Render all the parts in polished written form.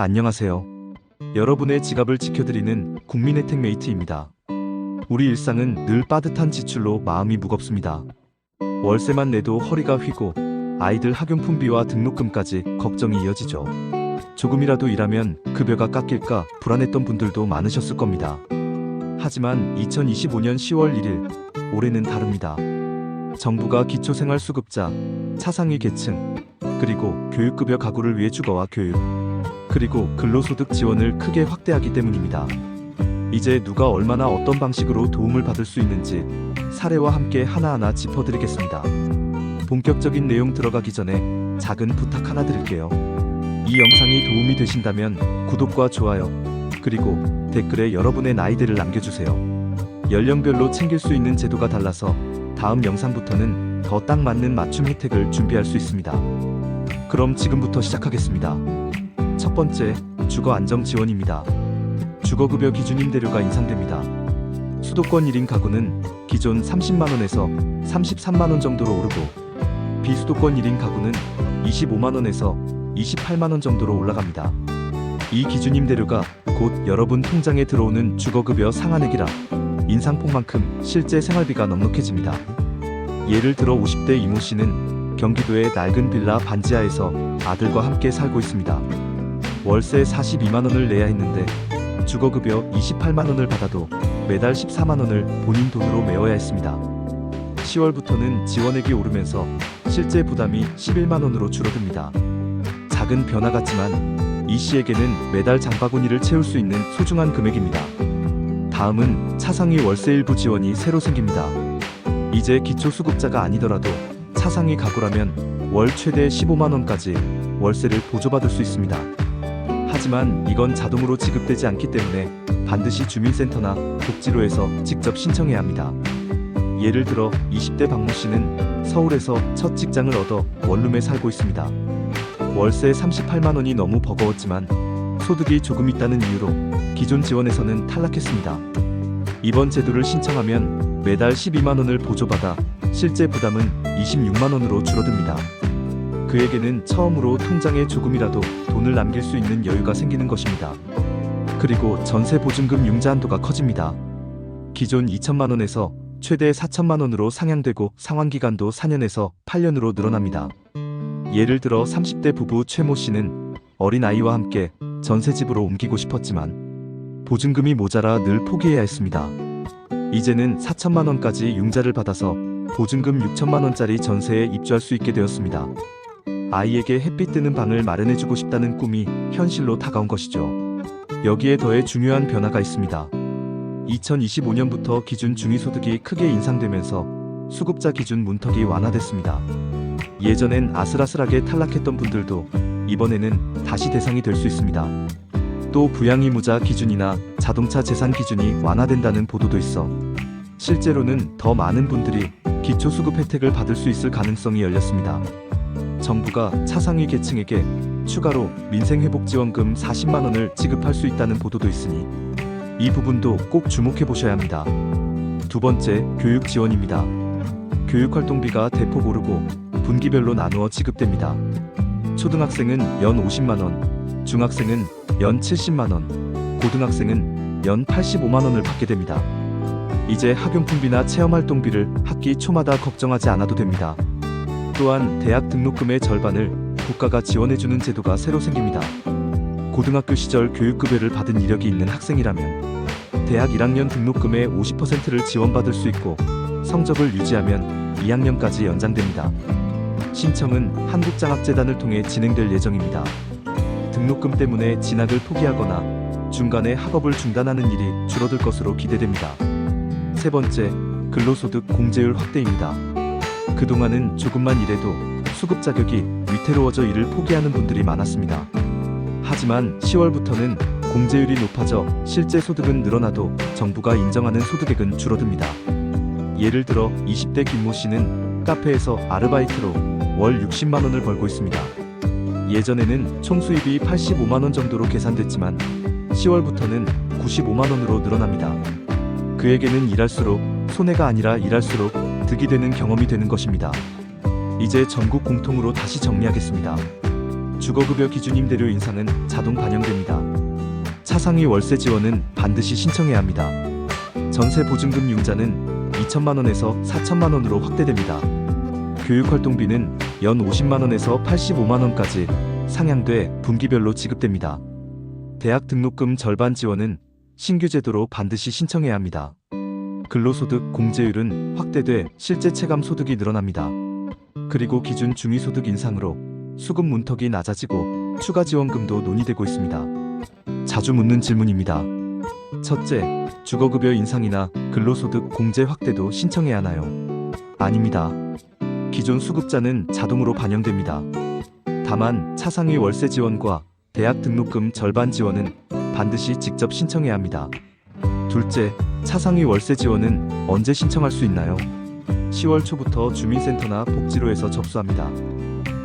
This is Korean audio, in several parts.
안녕하세요. 여러분의 지갑을 지켜드리는 국민혜택 메이트입니다. 우리 일상은 늘 빠듯한 지출로 마음이 무겁습니다. 월세만 내도 허리가 휘고 아이들 학용품비와 등록금까지 걱정이 이어지죠. 조금이라도 일하면 급여가 깎일까 불안했던 분들도 많으셨을 겁니다. 하지만 2025년 10월 1일, 올해는 다릅니다. 정부가 기초생활수급자, 차상위 계층, 그리고 교육급여 가구를 위해 주거와 교육, 그리고 근로소득 지원을 크게 확대하기 때문입니다. 이제 누가 얼마나 어떤 방식으로 도움을 받을 수 있는지 사례와 함께 하나하나 짚어드리겠습니다. 본격적인 내용 들어가기 전에 작은 부탁 하나 드릴게요. 이 영상이 도움이 되신다면 구독과 좋아요, 그리고 댓글에 여러분의 나이대를 남겨주세요. 연령별로 챙길 수 있는 제도가 달라서 다음 영상부터는 더 딱 맞는 맞춤 혜택을 준비할 수 있습니다. 그럼 지금부터 시작하겠습니다. 첫 번째, 주거 안정 지원입니다. 주거급여 기준 임대료가 인상됩니다. 수도권 1인 가구는 기존 30만원에서 33만원 정도로 오르고, 비수도권 1인 가구는 25만원에서 28만원 정도로 올라갑니다. 이 기준 임대료가 곧 여러분 통장에 들어오는 주거급여 상한액이라 인상폭만큼 실제 생활비가 넉넉해집니다. 예를 들어 50대 이모씨는 경기도의 낡은 빌라 반지하에서 아들과 함께 살고 있습니다. 월세 42만원을 내야 했는데 주거급여 28만원을 받아도 매달 14만원을 본인 돈으로 메워야 했습니다. 10월부터는 지원액이 오르면서 실제 부담이 11만원으로 줄어듭니다. 작은 변화 같지만 이 씨에게는 매달 장바구니를 채울 수 있는 소중한 금액입니다. 다음은 차상위 월세 일부 지원이 새로 생깁니다. 이제 기초수급자가 아니더라도 차상위 가구라면 월 최대 15만원까지 월세를 보조받을 수 있습니다. 하지만 이건 자동으로 지급되지 않기 때문에 반드시 주민센터나 복지로에서 직접 신청해야 합니다. 예를 들어 20대 박모씨는 서울에서 첫 직장을 얻어 원룸에 살고 있습니다. 월세 38만원이 너무 버거웠지만 소득이 조금 있다는 이유로 기존 지원에서는 탈락했습니다. 이번 제도를 신청하면 매달 12만원을 보조받아 실제 부담은 26만원으로 줄어듭니다. 그에게는 처음으로 통장에 조금이라도 돈을 남길 수 있는 여유가 생기는 것입니다. 그리고 전세보증금 융자 한도가 커집니다. 기존 2천만원에서 최대 4천만원으로 상향되고 상환기간도 4년에서 8년으로 늘어납니다. 예를 들어 30대 부부 최모 씨는 어린 아이와 함께 전세집으로 옮기고 싶었지만 보증금이 모자라 늘 포기해야 했습니다. 이제는 4천만원까지 융자를 받아서 보증금 6천만원짜리 전세에 입주할 수 있게 되었습니다. 아이에게 햇빛 드는 방을 마련해주고 싶다는 꿈이 현실로 다가온 것이죠. 여기에 더해 중요한 변화가 있습니다. 2025년부터 기준 중위소득이 크게 인상되면서 수급자 기준 문턱이 완화됐습니다. 예전엔 아슬아슬하게 탈락했던 분들도 이번에는 다시 대상이 될 수 있습니다. 또 부양의무자 기준이나 자동차 재산 기준이 완화된다는 보도도 있어 실제로는 더 많은 분들이 기초수급 혜택을 받을 수 있을 가능성이 열렸습니다. 정부가 차상위 계층에게 추가로 민생회복지원금 40만원을 지급할 수 있다는 보도도 있으니 이 부분도 꼭 주목해 보셔야 합니다. 두 번째, 교육 지원입니다. 교육활동비가 대폭 오르고 분기별로 나누어 지급됩니다. 초등학생은 연 50만원, 중학생은 연 70만원, 고등학생은 연 85만원을 받게 됩니다. 이제 학용품비나 체험활동비를 학기 초마다 걱정하지 않아도 됩니다. 또한 대학 등록금의 절반을 국가가 지원해주는 제도가 새로 생깁니다. 고등학교 시절 교육급여를 받은 이력이 있는 학생이라면 대학 1학년 등록금의 50%를 지원받을 수 있고 성적을 유지하면 2학년까지 연장됩니다. 신청은 한국장학재단을 통해 진행될 예정입니다. 등록금 때문에 진학을 포기하거나 중간에 학업을 중단하는 일이 줄어들 것으로 기대됩니다. 세 번째, 근로소득 공제율 확대입니다. 그동안은 조금만 일해도 수급 자격이 위태로워져 일을 포기하는 분들이 많았습니다. 하지만 10월부터는 공제율이 높아져 실제 소득은 늘어나도 정부가 인정하는 소득액은 줄어듭니다. 예를 들어 20대 김모 씨는 카페에서 아르바이트로 월 60만원을 벌고 있습니다. 예전에는 총 수입이 85만원 정도로 계산됐지만 10월부터는 95만원으로 늘어납니다. 그에게는 일할수록 손해가 아니라 일할수록 득이 되는 경험이 되는 것입니다. 이제 전국 공통으로 다시 정리하겠습니다. 주거급여 기준 임대료 인상은 자동 반영됩니다. 차상위 월세 지원은 반드시 신청해야 합니다. 전세 보증금 융자는 2천만 원에서 4천만 원으로 확대됩니다. 교육활동비는 연 50만 원에서 85만 원까지 상향돼 분기별로 지급됩니다. 대학 등록금 절반 지원은 신규 제도로 반드시 신청해야 합니다. 근로소득 공제율은 확대돼 실제 체감 소득이 늘어납니다. 그리고 기준 중위소득 인상으로 수급 문턱이 낮아지고 추가 지원금도 논의되고 있습니다. 자주 묻는 질문입니다. 첫째, 주거급여 인상이나 근로소득 공제 확대도 신청해야 하나요? 아닙니다. 기존 수급자는 자동으로 반영됩니다. 다만 차상위 월세 지원과 대학 등록금 절반 지원은 반드시 직접 신청해야 합니다. 둘째, 차상위 월세 지원은 언제 신청할 수 있나요? 10월 초부터 주민센터나 복지로에서 접수합니다.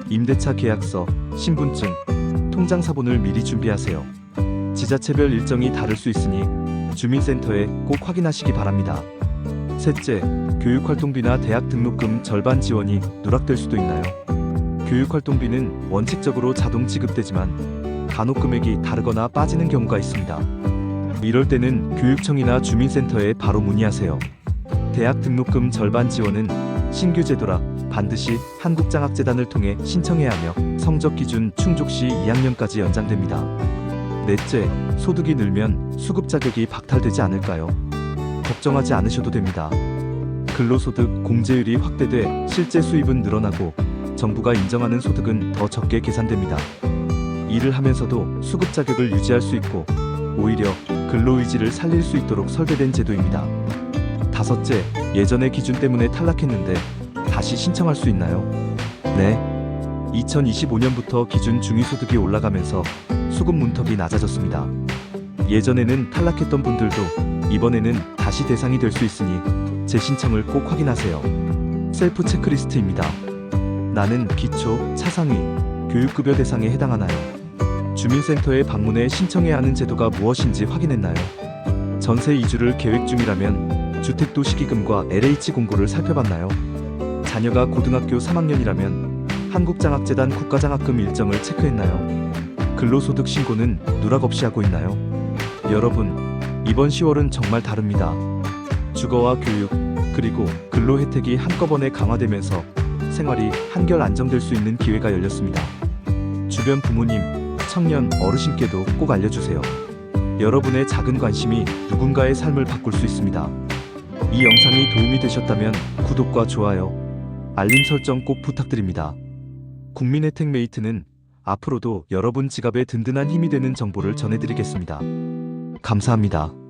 임대차 계약서, 신분증, 통장 사본을 미리 준비하세요. 지자체별 일정이 다를 수 있으니 주민센터에 꼭 확인하시기 바랍니다. 셋째, 교육활동비나 대학 등록금 절반 지원이 누락될 수도 있나요? 교육활동비는 원칙적으로 자동 지급되지만 간혹 금액이 다르거나 빠지는 경우가 있습니다. 이럴 때는 교육청이나 주민센터에 바로 문의하세요. 대학 등록금 절반 지원은 신규 제도라 반드시 한국장학재단을 통해 신청해야 하며 성적 기준 충족 시 2학년까지 연장됩니다. 넷째, 소득이 늘면 수급 자격이 박탈되지 않을까요? 걱정하지 않으셔도 됩니다. 근로소득 공제율이 확대돼 실제 수입은 늘어나고 정부가 인정하는 소득은 더 적게 계산됩니다. 일을 하면서도 수급 자격을 유지할 수 있고 오히려 근로의지를 살릴 수 있도록 설계된 제도입니다. 다섯째, 예전의 기준 때문에 탈락했는데 다시 신청할 수 있나요? 네. 2025년부터 기준 중위소득이 올라가면서 수급 문턱이 낮아졌습니다. 예전에는 탈락했던 분들도 이번에는 다시 대상이 될 수 있으니 재신청을 꼭 확인하세요. 셀프 체크리스트입니다. 나는 기초, 차상위, 교육급여 대상에 해당하나요? 주민센터에 방문해 신청해야 하는 제도가 무엇인지 확인했나요? 전세 이주를 계획 중이라면 주택도시기금과 LH 공고를 살펴봤나요? 자녀가 고등학교 3학년이라면 한국장학재단 국가장학금 일정을 체크했나요? 근로소득 신고는 누락 없이 하고 있나요? 여러분, 이번 10월은 정말 다릅니다. 주거와 교육, 그리고 근로 혜택이 한꺼번에 강화되면서 생활이 한결 안정될 수 있는 기회가 열렸습니다. 주변 부모님, 청년, 어르신께도 꼭 알려주세요. 여러분의 작은 관심이 누군가의 삶을 바꿀 수 있습니다. 이 영상이 도움이 되셨다면 구독과 좋아요, 알림 설정 꼭 부탁드립니다. 국민혜택메이트는 앞으로도 여러분 지갑에 든든한 힘이 되는 정보를 전해드리겠습니다. 감사합니다.